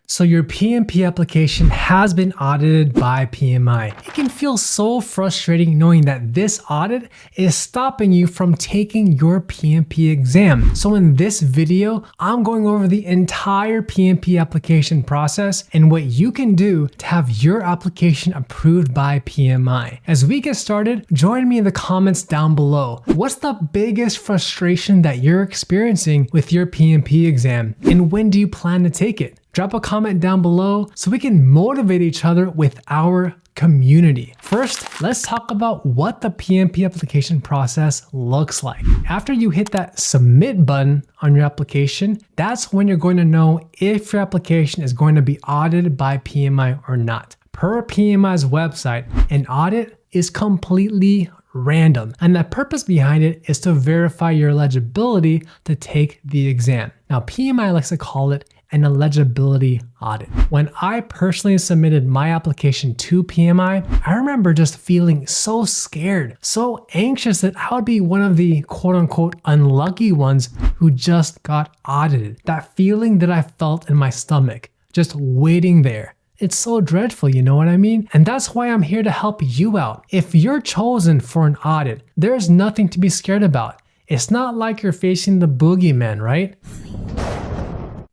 So your PMP application has been audited by PMI. It can feel so frustrating knowing that this audit is stopping you from taking your PMP exam. So in this video, I'm going over the entire PMP application process and what you can do to have your application approved by PMI. As we get started, join me in the comments down below. What's the biggest frustration that you're experiencing with your PMP exam, and when do you plan to take it? Drop a comment down below so we can motivate each other with our community. First, let's talk about what the PMP application process looks like. After you hit that submit button on your application, that's when you're going to know if your application is going to be audited by PMI or not. Per PMI's website, an audit is completely random, and the purpose behind it is to verify your eligibility to take the exam. Now, PMI likes to call it an eligibility audit. When I personally submitted my application to PMI, I remember just feeling so scared, so anxious that I would be one of the quote unquote unlucky ones who just got audited. That feeling that I felt in my stomach, just waiting there. It's so dreadful, you know what I mean? And that's why I'm here to help you out. If you're chosen for an audit, there's nothing to be scared about. It's not like you're facing the boogeyman, right?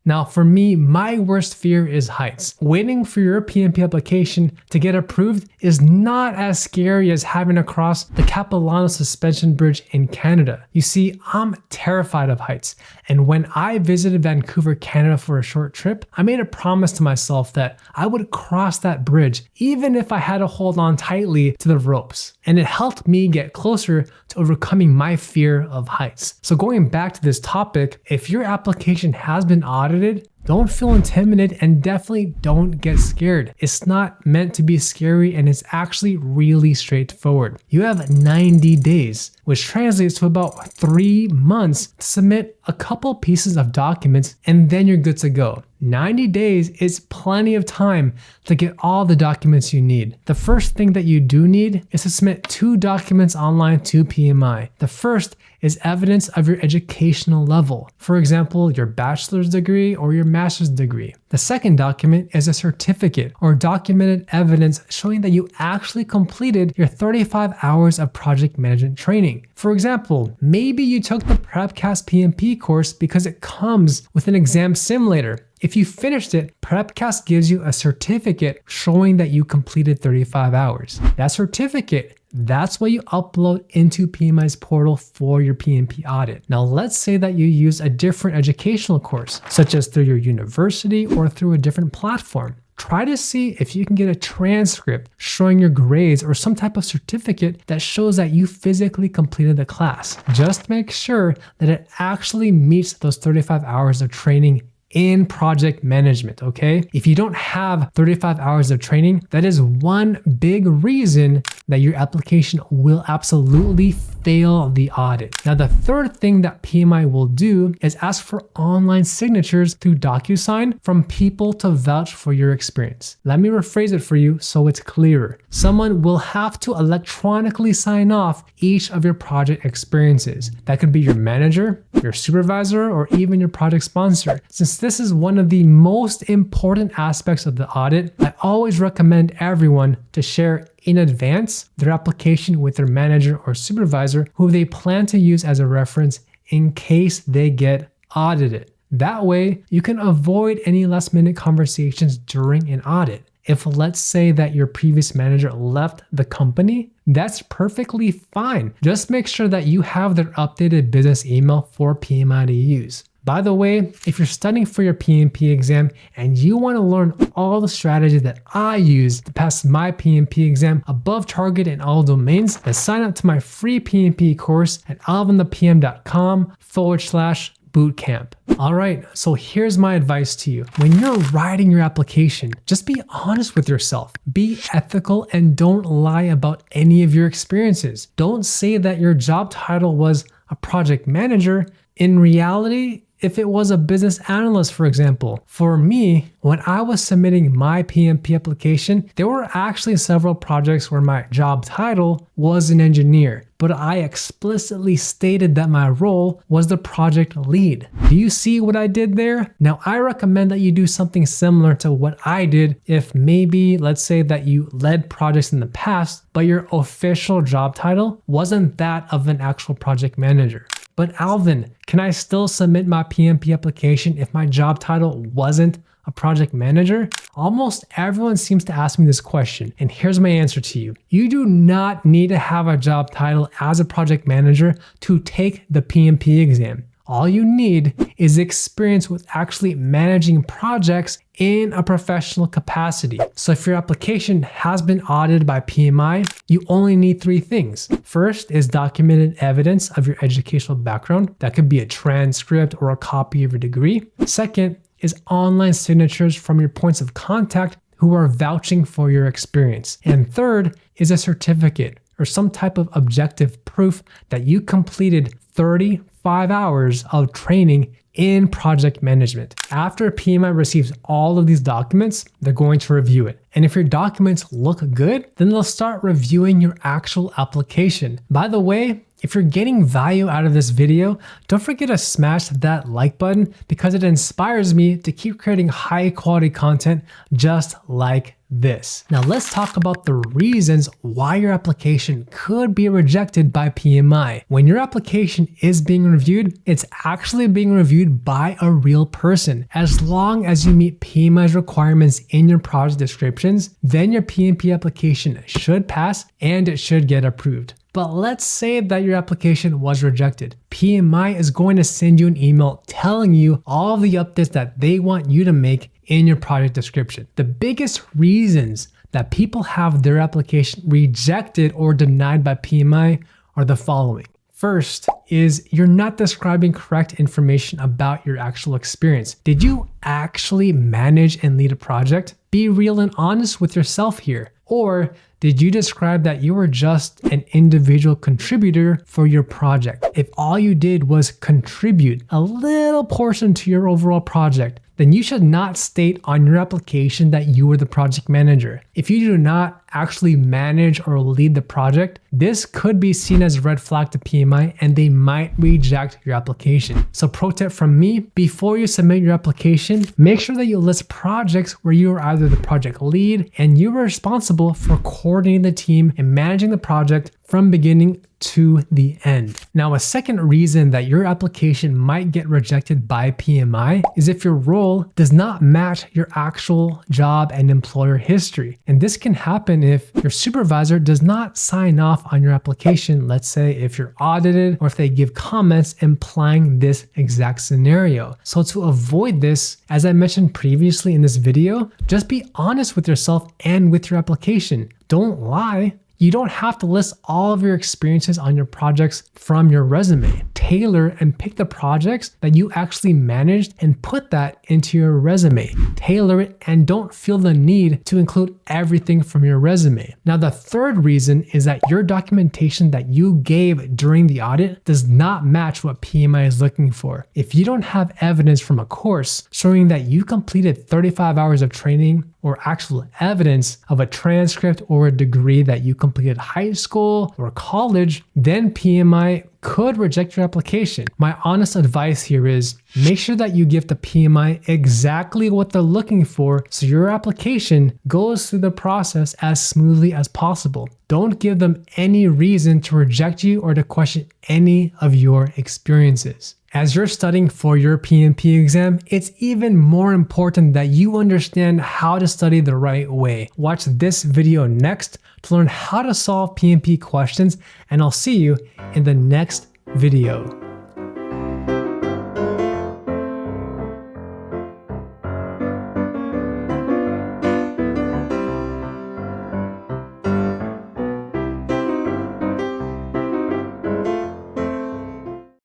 Now, for me, my worst fear is heights. Waiting for your PMP application to get approved is not as scary as having to cross the Capilano Suspension Bridge in Canada. You see, I'm terrified of heights. And when I visited Vancouver, Canada for a short trip, I made a promise to myself that I would cross that bridge, even if I had to hold on tightly to the ropes. And it helped me get closer to overcoming my fear of heights. So going back to this topic, if your application has been audited, don't feel intimidated and definitely don't get scared. It's not meant to be scary and it's actually really straightforward. You have 90 days, which translates to about 3 months to submit a couple pieces of documents and then you're good to go. 90 days is plenty of time to get all the documents you need. The first thing that you do need is to submit 2 documents online to PMI. The first is evidence of your educational level. For example, your bachelor's degree or your master's degree. The second document is a certificate or documented evidence showing that you actually completed your 35 hours of project management training. For example, maybe you took the PrepCast PMP course because it comes with an exam simulator. If you finished it, PrepCast gives you a certificate showing that you completed 35 hours. That certificate, that's what you upload into PMI's portal for your PMP audit. Now, let's say that you use a different educational course, such as through your university or through a different platform. Try to see if you can get a transcript showing your grades or some type of certificate that shows that you physically completed the class. Just make sure that it actually meets those 35 hours of training in project management, okay? If you don't have 35 hours of training, that is one big reason that your application will absolutely fail the audit. Now, the third thing that PMI will do is ask for online signatures through DocuSign from people to vouch for your experience. Let me rephrase it for you so it's clearer. Someone will have to electronically sign off each of your project experiences. That could be your manager, your supervisor, or even your project sponsor. Since this is one of the most important aspects of the audit, I always recommend everyone to share in advance their application with their manager or supervisor who they plan to use as a reference in case they get audited. That way, you can avoid any last-minute conversations during an audit. If let's say that your previous manager left the company, that's perfectly fine. Just make sure that you have their updated business email for PMI to use. By the way, if you're studying for your PMP exam and you want to learn all the strategies that I use to pass my PMP exam above target in all domains, then sign up to my free PMP course at alvinthepm.com/bootcamp. All right, so here's my advice to you. When you're writing your application, just be honest with yourself. Be ethical and don't lie about any of your experiences. Don't say that your job title was a project manager. In reality, if it was a business analyst, for example. For me, when I was submitting my PMP application, there were actually several projects where my job title was an engineer. but I explicitly stated that my role was the project lead. Do you see what I did there? Now, I recommend that you do something similar to what I did if maybe, let's say that you led projects in the past, but your official job title wasn't that of an actual project manager. But Alvin, can I still submit my PMP application if my job title wasn't a project manager? Almost everyone seems to ask me this question, and here's my answer to you. You do not need to have a job title as a project manager to take the PMP exam. All you need is experience with actually managing projects in a professional capacity. So if your application has been audited by PMI, you only need 3 things. First is documented evidence of your educational background. That could be a transcript or a copy of your degree. Second is online signatures from your points of contact who are vouching for your experience. And third is a certificate or some type of objective proof that you completed 35 hours of training in project management. After PMI receives all of these documents, they're going to review it. And if your documents look good, then they'll start reviewing your actual application. By the way, if you're getting value out of this video, don't forget to smash that like button because it inspires me to keep creating high quality content just like this. Now let's talk about the reasons why your application could be rejected by PMI. When your application is being reviewed, it's actually being reviewed by a real person. As long as you meet PMI's requirements in your project descriptions, then your PMP application should pass and it should get approved. But let's say that your application was rejected. PMI is going to send you an email telling you all the updates that they want you to make in your project description. The biggest reasons that people have their application rejected or denied by PMI are the following. First is you're not describing correct information about your actual experience. Did you actually manage and lead a project? Be real and honest with yourself here. Or did you describe that you were just an individual contributor for your project? If all you did was contribute a little portion to your overall project, then you should not state on your application that you were the project manager. If you do not actually manage or lead the project, this could be seen as a red flag to PMI and they might reject your application. So pro tip from me, before you submit your application, make sure that you list projects where you are either the project lead and you are responsible for coordinating the team and managing the project from beginning to the end. Now, a second reason that your application might get rejected by PMI is if your role does not match your actual job and employer history. And this can happen if your supervisor does not sign off on your application, let's say if you're audited or if they give comments implying this exact scenario. So to avoid this, as I mentioned previously in this video, just be honest with yourself and with your application. Don't lie. You don't have to list all of your experiences on your projects from your resume. Tailor and pick the projects that you actually managed and put that into your resume. Tailor it and don't feel the need to include everything from your resume. Now, the third reason is that your documentation that you gave during the audit does not match what PMI is looking for. If you don't have evidence from a course showing that you completed 35 hours of training or actual evidence of a transcript or a degree that you completed high school or college, then PMI could reject your application. My honest advice here is make sure that you give the PMI exactly what they're looking for so your application goes through the process as smoothly as possible. Don't give them any reason to reject you or to question any of your experiences. As you're studying for your PMP exam, it's even more important that you understand how to study the right way. Watch this video next to learn how to solve PMP questions, and I'll see you in the next video.